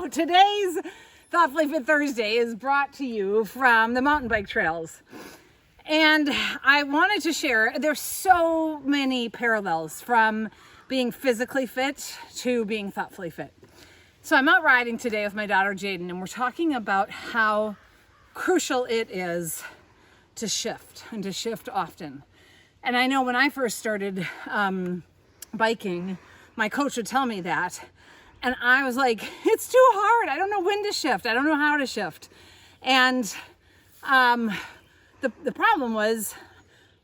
So today's Thoughtfully Fit Thursday is brought to you from the mountain bike trails. And I wanted to share, there's so many parallels from being physically fit to being thoughtfully fit. So I'm out riding today with my daughter Jaden, and we're talking about how crucial it is to shift, and to shift often. And I know when I first started biking, my coach would tell me that, and I was like, it's too hard. I don't know when to shift. I don't know how to shift. And the problem was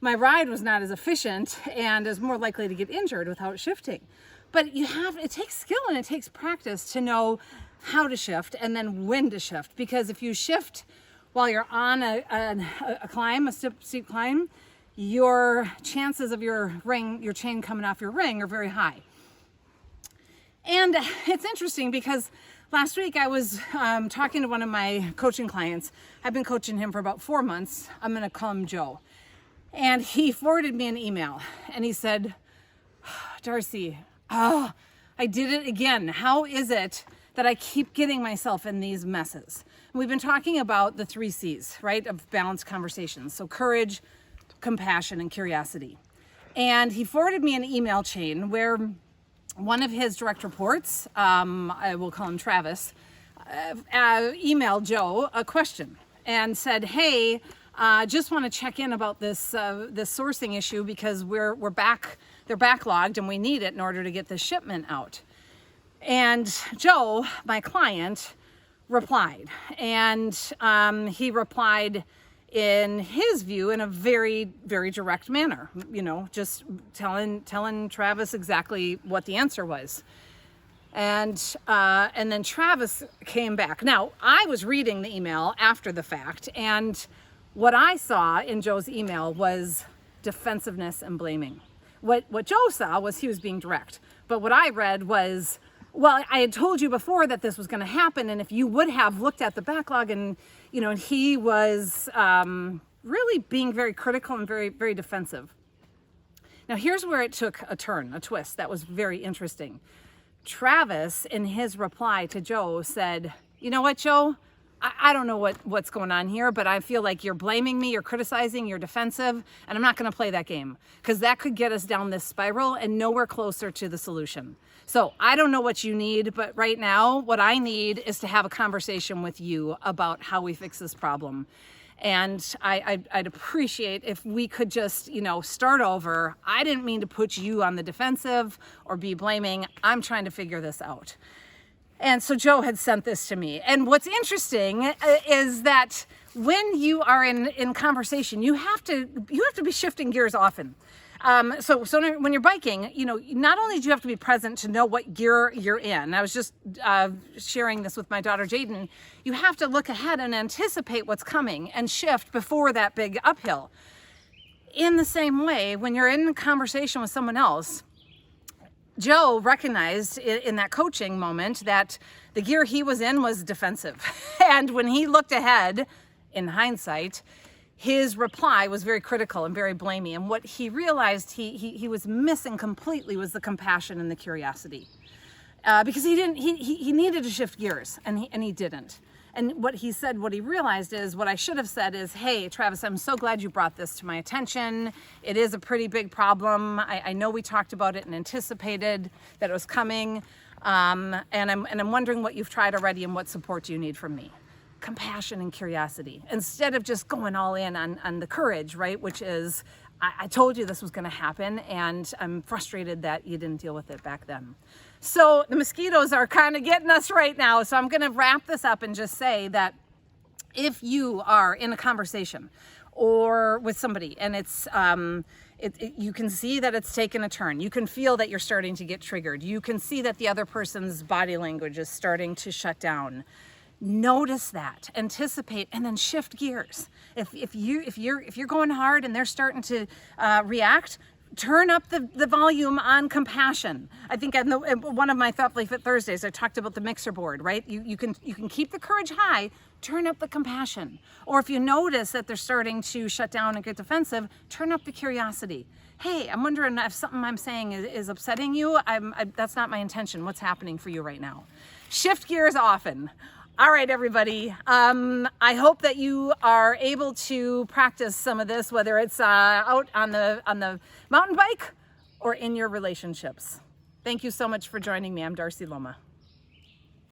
my ride was not as efficient and is more likely to get injured without shifting. But it takes skill and it takes practice to know how to shift and then when to shift. Because if you shift while you're on a climb, a steep climb, your chances of your chain coming off your ring are very high. And it's interesting because last week I was talking to one of my coaching clients. I've been coaching him for about 4 months. I'm going to call him Joe. And he forwarded me an email and he said, Darcy, I did it again. How is it that I keep getting myself in these messes? And we've been talking about the 3 C's, right, of balanced conversations. So courage, compassion, and curiosity. And he forwarded me an email chain where one of his direct reports, I will call him Travis, emailed Joe a question and said, hey, just want to check in about this sourcing issue because they're backlogged and we need it in order to get this shipment out. And Joe, my client, replied, and he replied in his view in a very, very direct manner, just telling Travis exactly what the answer was. And then Travis came back. Now, I was reading the email after the fact, and what I saw in Joe's email was defensiveness and blaming. What Joe saw was he was being direct. But what I read was, well, I had told you before that this was going to happen, and if you would have looked at the backlog, and he was really being very critical and very, very defensive. Now, here's where it took a turn, a twist that was very interesting. Travis, in his reply to Joe, said, you know what, Joe? I don't know what's going on here, but I feel like you're blaming me, you're criticizing, you're defensive, and I'm not going to play that game because that could get us down this spiral and nowhere closer to the solution. So I don't know what you need, but right now what I need is to have a conversation with you about how we fix this problem. And I'd appreciate if we could just, start over. I didn't mean to put you on the defensive or be blaming. I'm trying to figure this out. And so Joe had sent this to me. And what's interesting is that when you are in conversation, you have to be shifting gears often. So when you're biking, not only do you have to be present to know what gear you're in. I was just sharing this with my daughter Jaden. You have to look ahead and anticipate what's coming and shift before that big uphill. In the same way, when you're in a conversation with someone else, Joe recognized in that coaching moment that the gear he was in was defensive. And when he looked ahead, in hindsight, his reply was very critical and very blamey. And what he realized he was missing completely was the compassion and the curiosity. Because he needed to shift gears, and he didn't. And what he realized is, what I should have said is, hey, Travis, I'm so glad you brought this to my attention. It is a pretty big problem. I know we talked about it and anticipated that it was coming. And I'm wondering what you've tried already and what support you need from me. Compassion and curiosity, instead of just going all in on the courage, right? Which is, I told you this was going to happen, and I'm frustrated that you didn't deal with it back then. So the mosquitoes are kind of getting us right now. So I'm going to wrap this up and just say that if you are in a conversation or with somebody and it's you can see that it's taken a turn, you can feel that you're starting to get triggered, you can see that the other person's body language is starting to shut down. Notice that, anticipate, and then shift gears. If you're going hard and they're starting to react, turn up the volume on compassion. I think in one of my Thought Life at Thursdays, I talked about the mixer board, right? You can keep the courage high, turn up the compassion. Or if you notice that they're starting to shut down and get defensive, turn up the curiosity. Hey, I'm wondering if something I'm saying is upsetting you. That's not my intention. What's happening for you right now? Shift gears often. All right, everybody. I hope that you are able to practice some of this, whether it's out on the mountain bike or in your relationships. Thank you so much for joining me. I'm Darcy Loma.